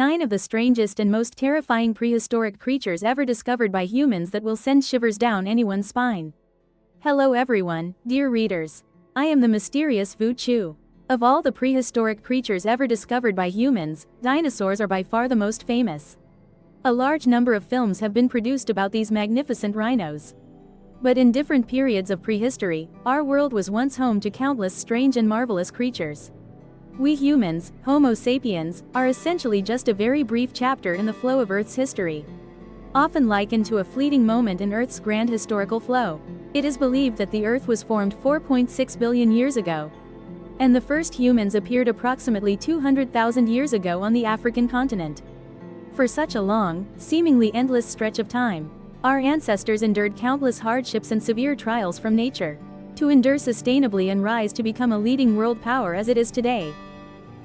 9 of the strangest and most terrifying prehistoric creatures ever discovered by humans that will send shivers down anyone's spine. Hello everyone, dear readers. I am the mysterious Vu Chu. Of all the prehistoric creatures ever discovered by humans, dinosaurs are by far the most famous. A large number of films have been produced about these magnificent rhinos. But in different periods of prehistory, our world was once home to countless strange and marvelous creatures. We humans, Homo sapiens, are essentially just a very brief chapter in the flow of Earth's history. Often likened to a fleeting moment in Earth's grand historical flow, it is believed that the Earth was formed 4.6 billion years ago. And the first humans appeared approximately 200,000 years ago on the African continent. For such a long, seemingly endless stretch of time, our ancestors endured countless hardships and severe trials from nature, to endure sustainably and rise to become a leading world power as it is today.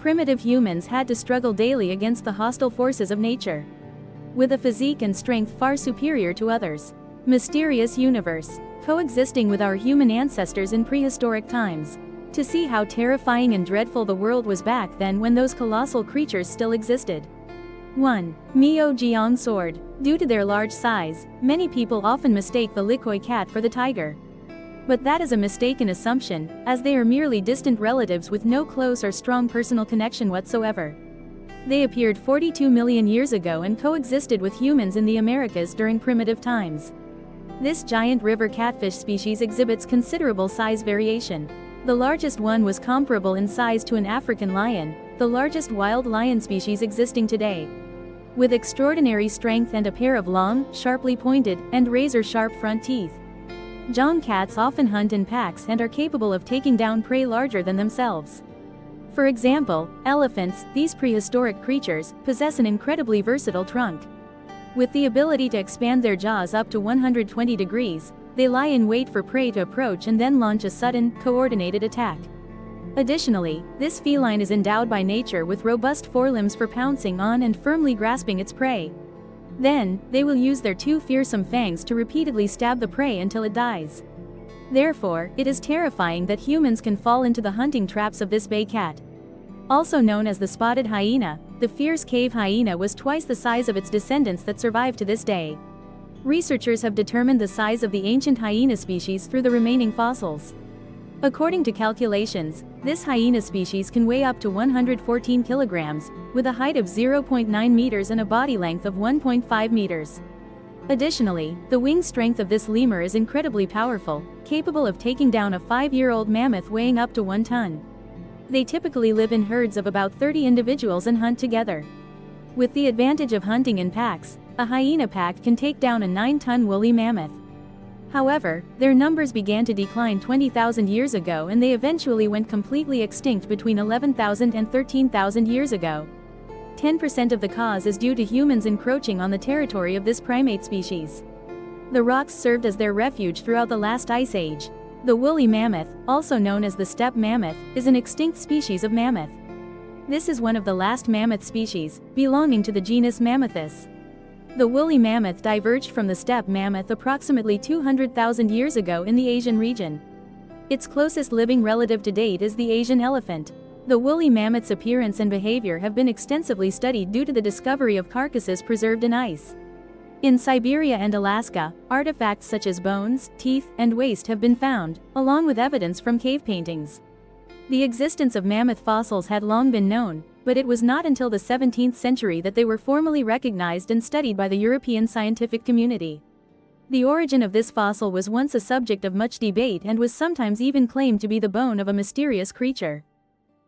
Primitive humans had to struggle daily against the hostile forces of nature. With a physique and strength far superior to others. Mysterious universe, coexisting with our human ancestors in prehistoric times. To see how terrifying and dreadful the world was back then when those colossal creatures still existed. 1. Meo-Geong sword. Due to their large size, many people often mistake the Likoi cat for the tiger. But that is a mistaken assumption, as they are merely distant relatives with no close or strong personal connection whatsoever. They appeared 42 million years ago and coexisted with humans in the Americas during primitive times. This giant river catfish species exhibits considerable size variation. The largest one was comparable in size to an African lion, the largest wild lion species existing today. With extraordinary strength and a pair of long, sharply pointed, and razor-sharp front teeth. Geong cats often hunt in packs and are capable of taking down prey larger than themselves. For example, elephants, these prehistoric creatures, possess an incredibly versatile trunk. With the ability to expand their jaws up to 120 degrees, they lie in wait for prey to approach and then launch a sudden, coordinated attack. Additionally, this feline is endowed by nature with robust forelimbs for pouncing on and firmly grasping its prey. Then, they will use their two fearsome fangs to repeatedly stab the prey until it dies. Therefore, it is terrifying that humans can fall into the hunting traps of this bay cat. Also known as the spotted hyena, the fierce cave hyena was twice the size of its descendants that survive to this day. Researchers have determined the size of the ancient hyena species through the remaining fossils. According to calculations, this hyena species can weigh up to 114 kilograms, with a height of 0.9 meters and a body length of 1.5 meters. Additionally, the wing strength of this lemur is incredibly powerful, capable of taking down a 5-year-old mammoth weighing up to 1 ton. They typically live in herds of about 30 individuals and hunt together. With the advantage of hunting in packs, a hyena pack can take down a 9-ton woolly mammoth. However, their numbers began to decline 20,000 years ago and they eventually went completely extinct between 11,000 and 13,000 years ago. 10% of the cause is due to humans encroaching on the territory of this primate species. The rocks served as their refuge throughout the last ice age. The woolly mammoth, also known as the steppe mammoth, is an extinct species of mammoth. This is one of the last mammoth species, belonging to the genus Mammuthus. The woolly mammoth diverged from the steppe mammoth approximately 200,000 years ago in the Asian region. Its closest living relative to date is the Asian elephant. The woolly mammoth's appearance and behavior have been extensively studied due to the discovery of carcasses preserved in ice. In Siberia and Alaska, artifacts such as bones, teeth, and waste have been found, along with evidence from cave paintings. The existence of mammoth fossils had long been known, but it was not until the 17th century that they were formally recognized and studied by the European scientific community. The origin of this fossil was once a subject of much debate and was sometimes even claimed to be the bone of a mysterious creature.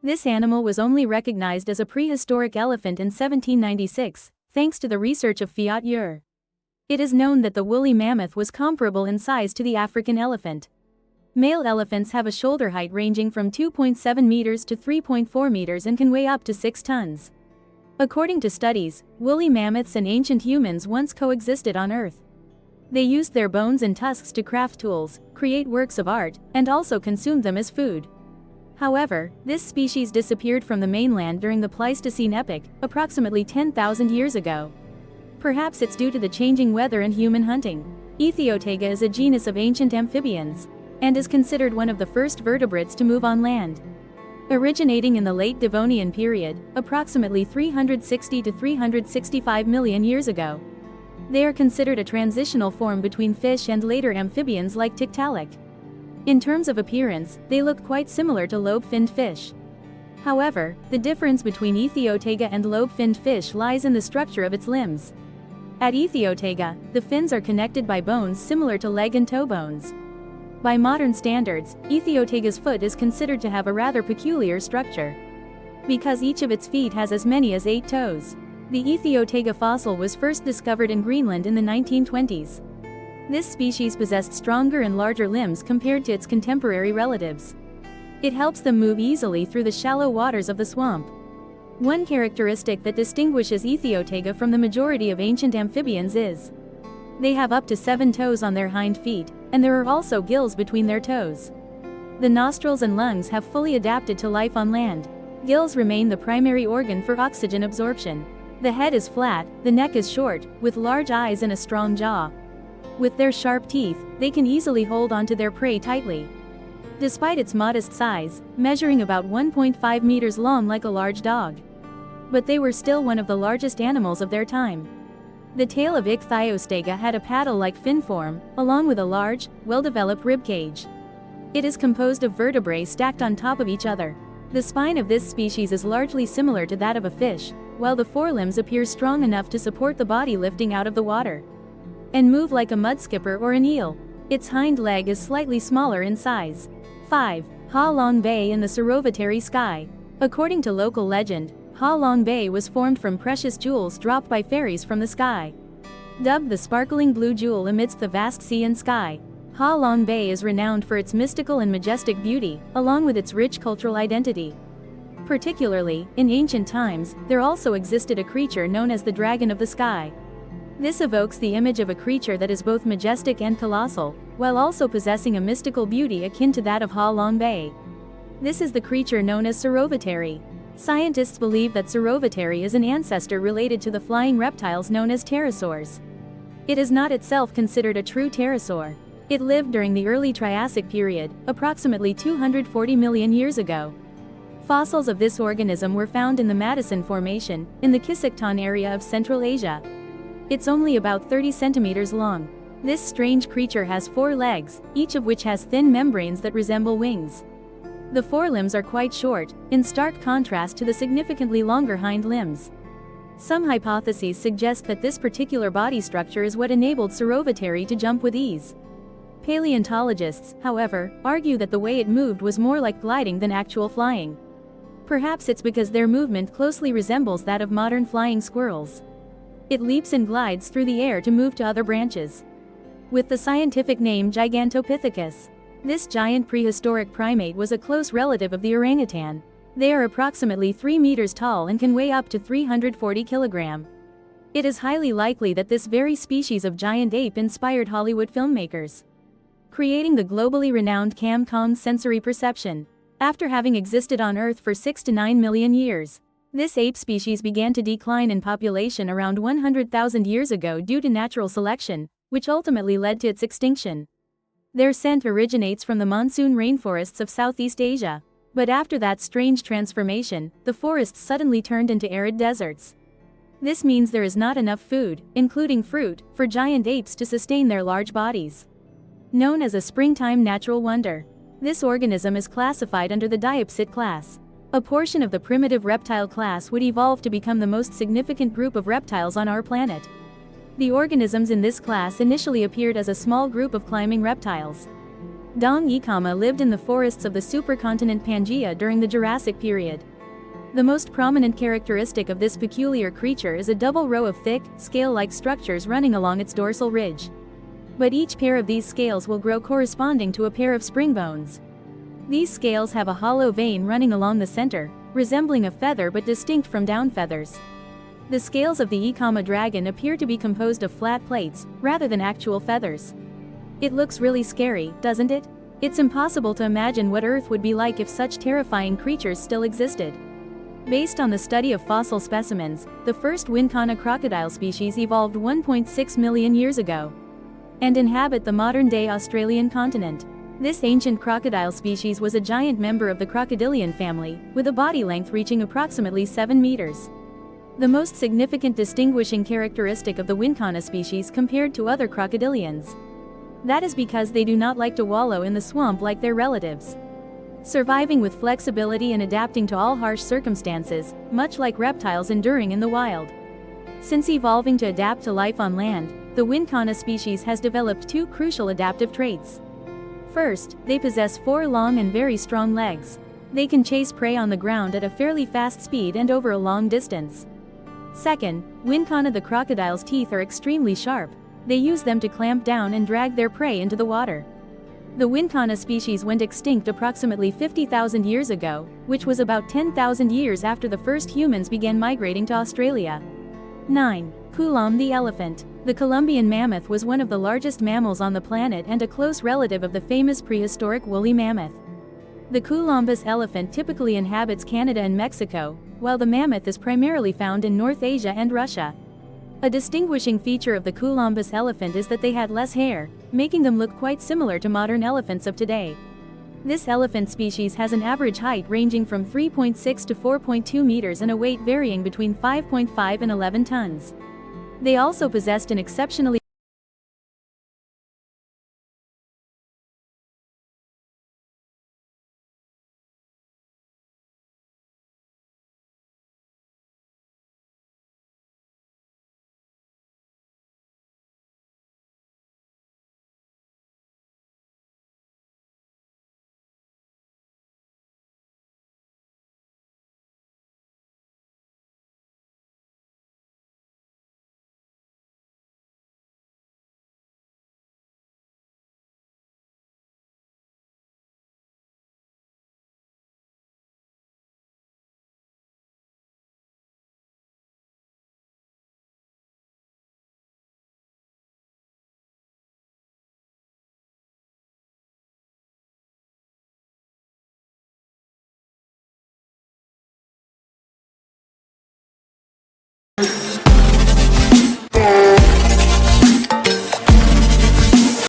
This animal was only recognized as a prehistoric elephant in 1796, thanks to the research of Fiat Ure. It is known that the woolly mammoth was comparable in size to the African elephant. Male elephants have a shoulder height ranging from 2.7 meters to 3.4 meters and can weigh up to 6 tons. According to studies, woolly mammoths and ancient humans once coexisted on Earth. They used their bones and tusks to craft tools, create works of art, and also consumed them as food. However, this species disappeared from the mainland during the Pleistocene epoch, approximately 10,000 years ago. Perhaps it's due to the changing weather and human hunting. Ethiotega is a genus of ancient amphibians, and is considered one of the first vertebrates to move on land. Originating in the late Devonian period, approximately 360 to 365 million years ago. They are considered a transitional form between fish and later amphibians like Tiktaalik. In terms of appearance, they look quite similar to lobe-finned fish. However, the difference between Ethiotega and lobe-finned fish lies in the structure of its limbs. At Ethiotega, the fins are connected by bones similar to leg and toe bones. By modern standards, Ethiotega's foot is considered to have a rather peculiar structure, because each of its feet has as many as 8 toes. The Ethiotega fossil was first discovered in Greenland in the 1920s. This species possessed stronger and larger limbs compared to its contemporary relatives. It helps them move easily through the shallow waters of the swamp. One characteristic that distinguishes Ethiotega from the majority of ancient amphibians is they have up to 7 toes on their hind feet, and there are also gills between their toes. The nostrils and lungs have fully adapted to life on land. Gills remain the primary organ for oxygen absorption. The head is flat, the neck is short, with large eyes and a strong jaw. With their sharp teeth, they can easily hold onto their prey tightly. Despite its modest size, measuring about 1.5 meters long like a large dog. But they were still one of the largest animals of their time. The tail of Ichthyostega had a paddle-like fin form, along with a large, well-developed rib cage. It is composed of vertebrae stacked on top of each other. The spine of this species is largely similar to that of a fish, while the forelimbs appear strong enough to support the body lifting out of the water and move like a mudskipper or an eel. Its hind leg is slightly smaller in size. 5. Ha Long Bay in the Sarovateri sky. According to local legend, Ha Long Bay was formed from precious jewels dropped by fairies from the sky. Dubbed the sparkling blue jewel amidst the vast sea and sky, Ha Long Bay is renowned for its mystical and majestic beauty, along with its rich cultural identity. Particularly, in ancient times, there also existed a creature known as the Dragon of the Sky. This evokes the image of a creature that is both majestic and colossal, while also possessing a mystical beauty akin to that of Ha Long Bay. This is the creature known as Sarovateri. Scientists believe that Sarovateri is an ancestor related to the flying reptiles known as pterosaurs. It is not itself considered a true pterosaur. It lived during the early Triassic period, approximately 240 million years ago. Fossils of this organism were found in the Madison Formation, in the Kisiktan area of Central Asia. It's only about 30 centimeters long. This strange creature has 4 legs, each of which has thin membranes that resemble wings. The forelimbs are quite short, in stark contrast to the significantly longer hind limbs. Some hypotheses suggest that this particular body structure is what enabled Sarovateri to jump with ease. Paleontologists, however, argue that the way it moved was more like gliding than actual flying. Perhaps it's because their movement closely resembles that of modern flying squirrels. It leaps and glides through the air to move to other branches. With the scientific name Gigantopithecus. This giant prehistoric primate was a close relative of the orangutan. They are approximately 3 meters tall and can weigh up to 340 kilograms. It is highly likely that this very species of giant ape inspired Hollywood filmmakers, creating the globally renowned Cam-Con sensory perception. After having existed on Earth for 6 to 9 million years, this ape species began to decline in population around 100,000 years ago due to natural selection, which ultimately led to its extinction. Their scent originates from the monsoon rainforests of Southeast Asia. But after that strange transformation, the forests suddenly turned into arid deserts. This means there is not enough food, including fruit, for giant apes to sustain their large bodies. Known as a springtime natural wonder, this organism is classified under the Diapsid class. A portion of the primitive reptile class would evolve to become the most significant group of reptiles on our planet. The organisms in this class initially appeared as a small group of climbing reptiles. Dong Ikama lived in the forests of the supercontinent Pangaea during the Jurassic period. The most prominent characteristic of this peculiar creature is a double row of thick, scale-like structures running along its dorsal ridge. But each pair of these scales will grow corresponding to a pair of spring bones. These scales have a hollow vein running along the center, resembling a feather but distinct from down feathers. The scales of the Ikama dragon appear to be composed of flat plates, rather than actual feathers. It looks really scary, doesn't it? It's impossible to imagine what Earth would be like if such terrifying creatures still existed. Based on the study of fossil specimens, the first Wincana crocodile species evolved 1.6 million years ago and inhabit the modern-day Australian continent. This ancient crocodile species was a giant member of the crocodilian family, with a body length reaching approximately 7 meters. The most significant distinguishing characteristic of the Wincana species compared to other crocodilians. That is because they do not like to wallow in the swamp like their relatives. Surviving with flexibility and adapting to all harsh circumstances, much like reptiles enduring in the wild. Since evolving to adapt to life on land, the Wincana species has developed two crucial adaptive traits. First, they possess 4 long and very strong legs. They can chase prey on the ground at a fairly fast speed and over a long distance. Second, Wincana the crocodile's teeth are extremely sharp. They use them to clamp down and drag their prey into the water. The Wincana species went extinct approximately 50,000 years ago, which was about 10,000 years after the first humans began migrating to Australia. 9. Kulam the elephant. The Columbian mammoth was one of the largest mammals on the planet and a close relative of the famous prehistoric woolly mammoth. The Columbus elephant typically inhabits Canada and Mexico, while the mammoth is primarily found in North Asia and Russia. A distinguishing feature of the Columbus elephant is that they had less hair, making them look quite similar to modern elephants of today. This elephant species has an average height ranging from 3.6 to 4.2 meters and a weight varying between 5.5 and 11 tons. They also possessed an exceptionally